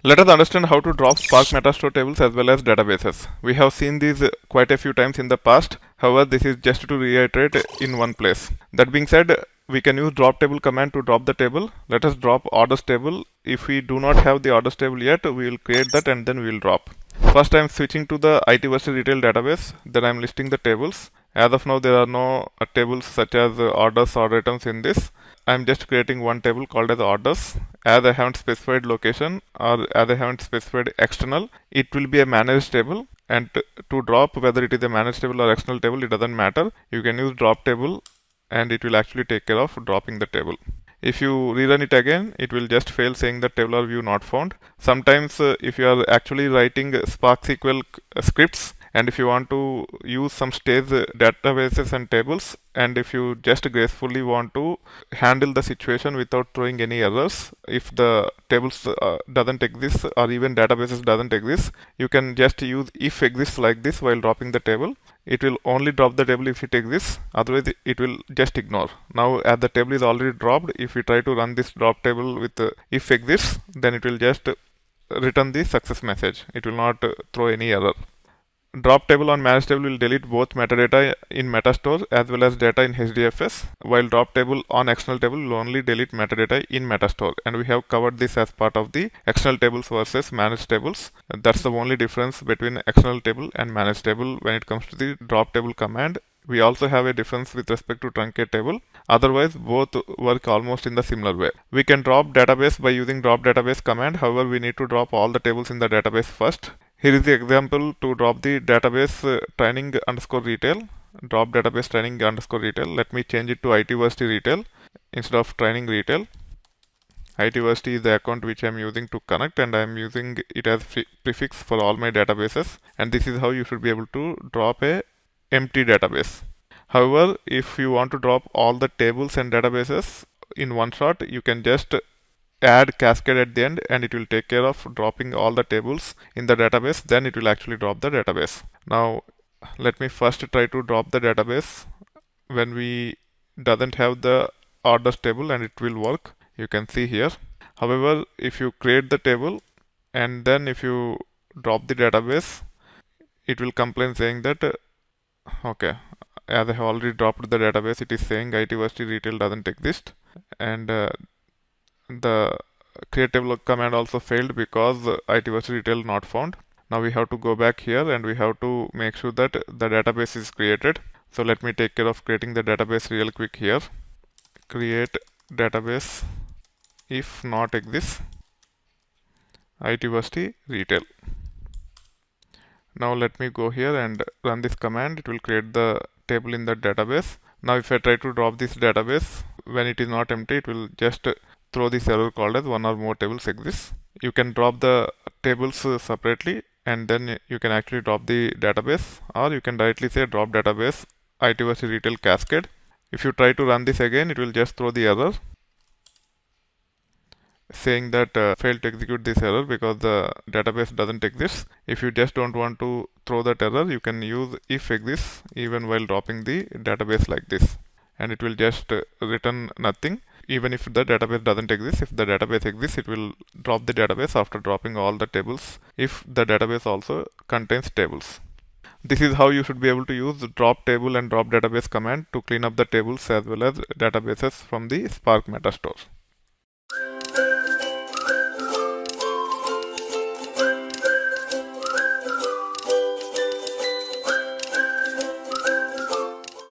Let us understand how to drop Spark Metastore tables as well as databases. We have seen these quite a few times in the past. However, this is just to reiterate in one place. That being said, we can use drop table command to drop the table. Let us drop orders table. If we do not have the orders table yet, we will create that and then we will drop. First, I am switching to the IT versus retail database. Then I am listing the tables. As of now, there are no tables such as orders or items in this. I am just creating one table called as orders. As I haven't specified location or as I haven't specified external, it will be a managed table. And to drop, whether it is a managed table or external table, it doesn't matter. You can use drop table and it will actually take care of dropping the table. If you rerun it again, it will just fail saying that tabular view not found. Sometimes if you are actually writing Spark SQL scripts and if you want to use some stage databases and tables, and if you just gracefully want to handle the situation without throwing any errors, if the tables doesn't exist or even databases doesn't exist, you can just use if exists like this while dropping the table. It will only drop the table if it exists, otherwise it will just ignore. Now as the table is already dropped, if we try to run this drop table with if exists, then it will just return the success message. It will not throw any error. Drop table on managed table will delete both metadata in Metastore as well as data in HDFS, while drop table on external table will only delete metadata in Metastore. And we have covered this as part of the external tables versus managed tables. That's the only difference between external table and managed table when it comes to the drop table command. We also have a difference with respect to truncate table. Otherwise, both work almost in the similar way. We can drop database by using drop database command. However, we need to drop all the tables in the database first. Here is the example to drop the database training underscore retail. Drop database training underscore retail. Let me change it to IT Varsity retail instead of training retail. IT Varsity is the account which I am using to connect, and I am using it as prefix for all my databases. And this is how you should be able to drop a empty database. However, if you want to drop all the tables and databases in one shot, you can just add cascade at the end and it will take care of dropping all the tables in the database. Then it will actually drop the database. Now let me first try to drop the database when we doesn't have the orders table, and it will work. You can see here. However, if you create the table and then if you drop the database, it will complain saying that okay, as I have already dropped the database, it is saying IT Varsity retail doesn't exist, and the create table command also failed because IT Varsity retail not found. Now we have to go back here and we have to make sure that the database is created. So let me take care of creating the database real quick here. Create database if not exists IT Varsity retail. Now let me go here and run this command. It will create the table in the database. Now if I try to drop this database, when it is not empty, it will just throw this error called as one or more tables exist. You can drop the tables separately and then you can actually drop the database, or you can directly say drop database IT Varsity retail cascade. If you try to run this again, it will just throw the error saying that failed to execute this error because the database doesn't exist. If you just don't want to throw that error, you can use if exists even while dropping the database like this, and it will just return nothing even if the database doesn't exist. If the database exists, it will drop the database after dropping all the tables if the database also contains tables. This is how you should be able to use drop table and drop database command to clean up the tables as well as databases from the Spark Metastore.